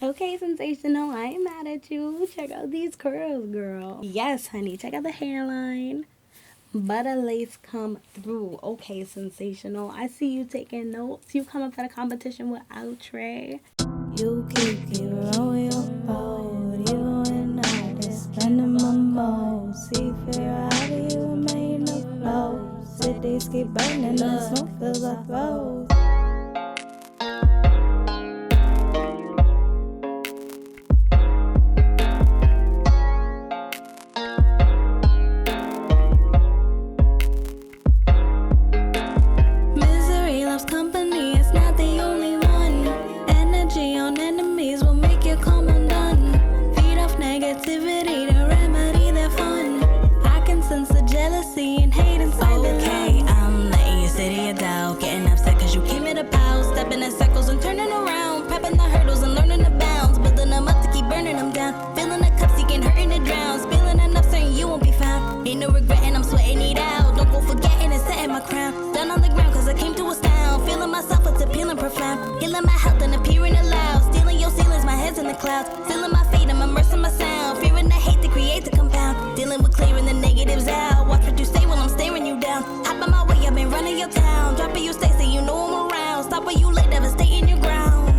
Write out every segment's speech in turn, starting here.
Okay, sensational. I ain't mad at you. Check out these curls, girl. Yes, honey. Check out the hairline. Butter lace come through. Okay, sensational. I see you taking notes. You come up at a competition with ASHY. You keep rolling your boat. You and I just spending my mode. See, figure out you made no flow. Cities keep burning, the smoke fills our throats. Misery loves company, it's not the only one. Energy on enemies will make you come undone. Feed off negativity to remedy their fun. I can sense the jealousy and hate inside the Okay, I'm letting you sit in your doubt. Getting upset cause you came at a pow. Stepping in circles and turning around. Prepping the hurdles and learning the bounds. Building them up to keep burning them down. Filling the cup, seeking hurting to drown. Spilling enough certain you won't be found. Ain't no regretting, I'm sweating it out. Don't go forgetting and setting my crown. Down on the ground cause I came to astound. Feeling myself, it's appealing profound. Healing my health and appearing aloud. Stealing your ceilings, my head's in the clouds. Feeling my fate, I'm immersing my sound. Fearing the hate to create the compound. Dealing with clearing the negatives out. Watch what you say while I'm staring you down. Hop on my way, I've been running your town. Dropping you stay so you know I'm around. Stop where you lay, devastating your ground.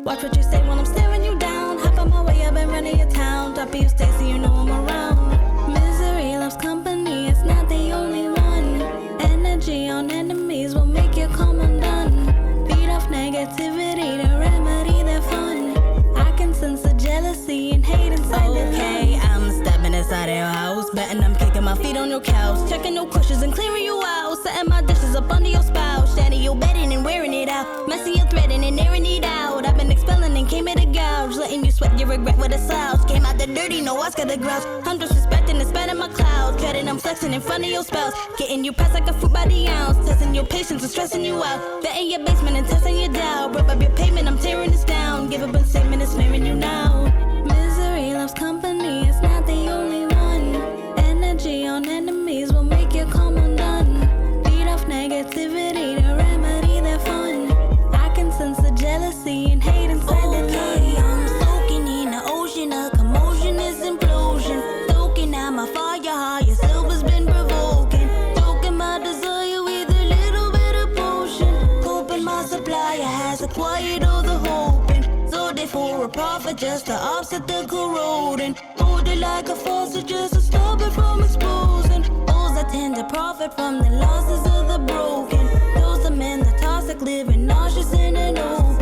Watch what you say while I'm staring you down. Hop on my way, I've been running your town. Dropping you stay so you know I'm around. Misery loves company, it's not the only one. Energy on enemies will make you come undone. Feed off negativity to remedy their fun. I can sense the jealousy and hate inside the Okay, I'm stepping inside your house. Betting I'm kicking my feet on your couch. Checking no cushions and clearing you out. Setting my dishes up under your spout. Standing your bedding and wearing it out. Messing your threading and airing it out. I've been expelling and came at a gouge. Letting you sweat your regret with a slouch. Came out the dirty, no Oscar the grouch. I'm disrespecting and spreading my clouds. Treading, I'm flexing in front of your spouse. Getting you pressed like a fruit by the ounce. Testing your patience and stressing you out. Vetting your basement and testing your doubt. Rip up your pavement, I'm tearing this down. Give up a statement and smearing you now. Misery loves company, it's not the only one. Energy on enemies will make you come undone. Feed off negativity to remedy their fun. I can sense the jealousy and hate inside the Okay, I'm soaking in the ocean. A commotion is implosion. Soaking out my fire, your silver's been provoking. Choking my desire with a little bit of potion. Hoping my supplier has acquired all the hoping. So they for a profit just to offset the corroding. Hold it like a faucet just to stop it from exposing. Those that tend to profit from the losses of the broken. Those the men that toxic living nauseous in an open.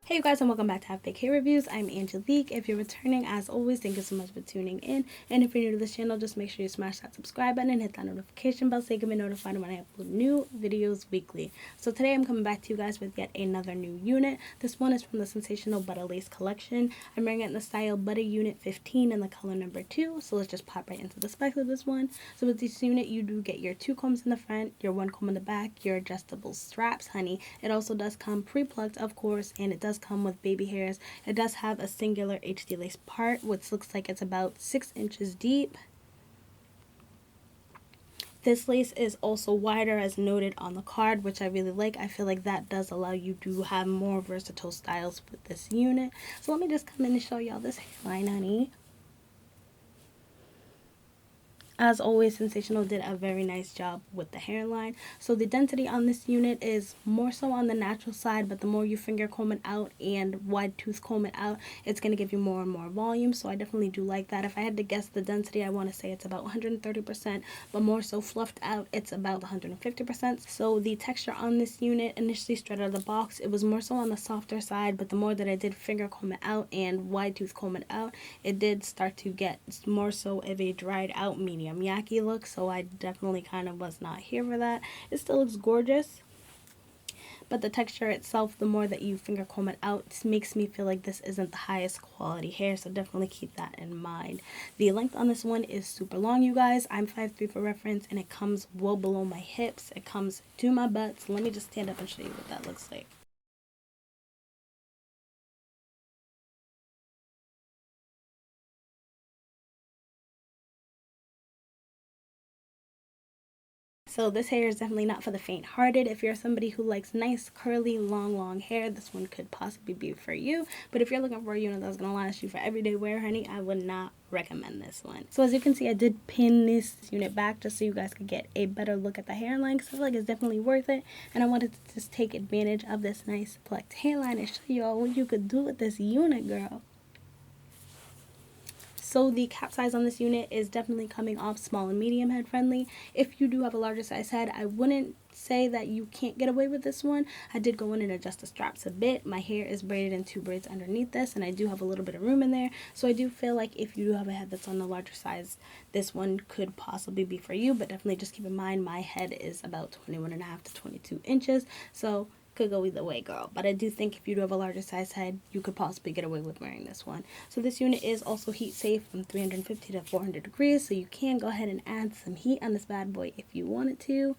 Hey you guys, and welcome back to Have Fake Hair Reviews. I'm Angelique. If you're returning, as always, thank you so much for tuning in. And if you're new to this channel, just make sure you smash that subscribe button and hit that notification bell so you can be notified when I upload new videos weekly. So today I'm coming back to you guys with yet another new unit. This one is from the Sensational Butter Lace collection. I'm wearing it in the style Butter Unit 15 and the color number 2. So let's just pop right into the specs of this one. So with this unit, you do get your 2 combs in the front, your 1 comb in the back, your adjustable straps, honey. It also does come pre-plucked, of course, and it does come with baby hairs. It does have a singular HD lace part, which looks like it's about 6 inches deep. This lace is also wider as noted on the card, which I really like. I feel like that does allow you to have more versatile styles with this unit. So let me just come in and show y'all this hairline, honey. As always, Sensational did a very nice job with the hairline. So the density on this unit is more so on the natural side, but the more you finger comb it out and wide tooth comb it out, it's going to give you more and more volume. So I definitely do like that. If I had to guess the density, I want to say it's about 130%, but more so fluffed out, it's about 150%. So the texture on this unit, initially straight out of the box, it was more so on the softer side, but the more that I did finger comb it out and wide tooth comb it out, it did start to get more so of a dried out medium Yaki look, so I definitely kind of was not here for that. It still looks gorgeous, but the texture itself, the more that you finger comb it out, makes me feel like this isn't the highest quality hair, so definitely keep that in mind. The length on this one is super long, you guys. I'm 5'3" for reference, and it comes well below my hips. It comes to my butt, so let me just stand up and show you what that looks like. So this hair is definitely not for the faint-hearted. If you're somebody who likes nice, curly, long hair, this one could possibly be for you. But if you're looking for a unit that's going to last you for everyday wear, honey, I would not recommend this one. So as you can see, I did pin this unit back just so you guys could get a better look at the hairline, because I feel like it's definitely worth it. And I wanted to just take advantage of this nice plucked hairline and show you all what you could do with this unit, girl. So the cap size on this unit is definitely coming off small and medium head friendly. If you do have a larger size head, I wouldn't say that you can't get away with this one. I did go in and adjust the straps a bit. My hair is braided in 2 braids underneath this, and I do have a little bit of room in there. So I do feel like if you do have a head that's on the larger size, this one could possibly be for you. But definitely just keep in mind my head is about 21.5 to 22 inches. So could go either way, girl. But I do think if you do have a larger size head, you could possibly get away with wearing this one. So this unit is also heat safe from 350 to 400 degrees, so you can go ahead and add some heat on this bad boy if you wanted to.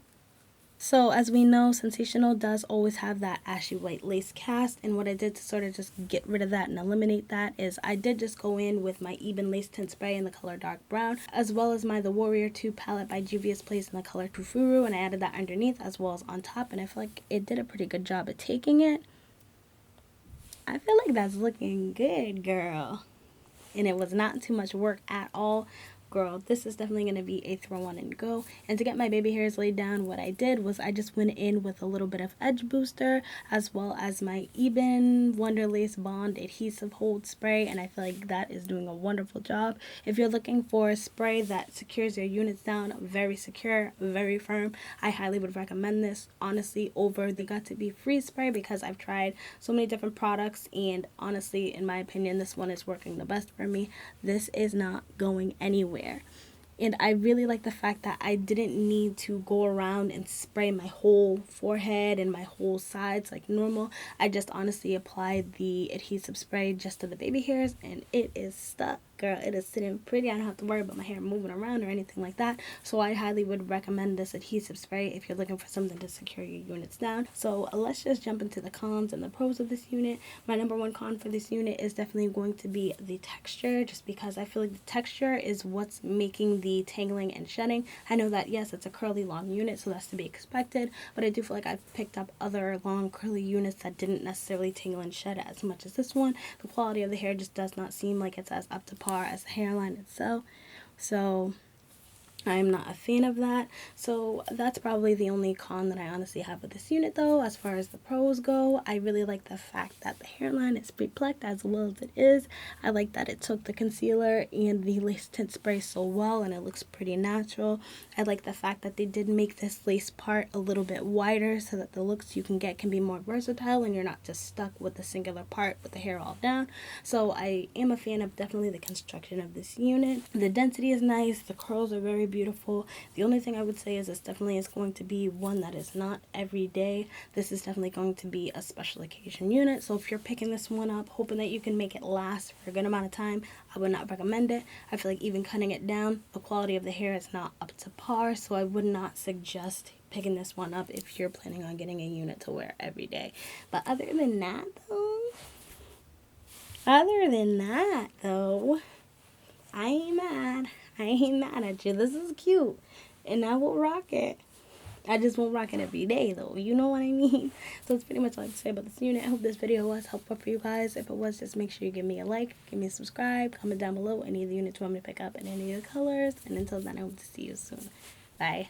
So as we know, Sensational does always have that ashy white lace cast, and what I did to sort of just get rid of that and eliminate that is I did just go in with my Eben lace tint spray in the color dark brown, as well as my The Warrior 2 palette by Juvia's Place in the color Tufuru, and I added that underneath as well as on top, and I feel like it did a pretty good job of taking it. I feel like that's looking good, girl. And it was not too much work at all. Girl, this is definitely going to be a throw on and go. And to get my baby hairs laid down, what I did was I just went in with a little bit of edge booster as well as my Eben Wonder Lace Bond adhesive hold spray, and I feel like that is doing a wonderful job. If you're looking for a spray that secures your units down, very secure, very firm, I highly would recommend this, honestly, over the Got to Be Freeze spray, because I've tried so many different products, and honestly, in my opinion, this one is working the best for me. This is not going anywhere. And I really like the fact that I didn't need to go around and spray my whole forehead and my whole sides like normal. I just honestly applied the adhesive spray just to the baby hairs, and it is stuck. Girl, it is sitting pretty. I don't have to worry about my hair moving around or anything like that. So I highly would recommend this adhesive spray if you're looking for something to secure your units down. So let's just jump into the cons and the pros of this unit. My number one con for this unit is definitely going to be the texture, just because I feel like the texture is what's making the tangling and shedding. I know that, yes, it's a curly long unit, so that's to be expected, but I do feel like I've picked up other long curly units that didn't necessarily tangle and shed as much as this one. The quality of the hair just does not seem like it's as up to par as the hairline itself, so I'm not a fan of that. So that's probably the only con that I honestly have with this unit, though. As far as the pros go, I really like the fact that the hairline is pre-plucked as well as it is. I like that it took the concealer and the lace tint spray so well, and it looks pretty natural. I like the fact that they did make this lace part a little bit wider so that the looks you can get can be more versatile and you're not just stuck with the singular part with the hair all down. So I am a fan of definitely the construction of this unit. The density is nice. The curls are very beautiful. The only thing I would say is this definitely is going to be one that is not every day. This is definitely going to be a special occasion unit. So if you're picking this one up hoping that you can make it last for a good amount of time, I would not recommend it. I feel like even cutting it down, the quality of the hair is not up to par, so I would not suggest picking this one up if you're planning on getting a unit to wear every day. But other than that though, I ain't mad. I ain't mad at you. This is cute, and I will rock it. I just won't rock it every day, though. You know what I mean? So that's pretty much all I have to say about this unit. I hope this video was helpful for you guys. If it was, just make sure you give me a like, give me a subscribe, comment down below any of the units you want me to pick up in any of the colors. And until then, I hope to see you soon. Bye.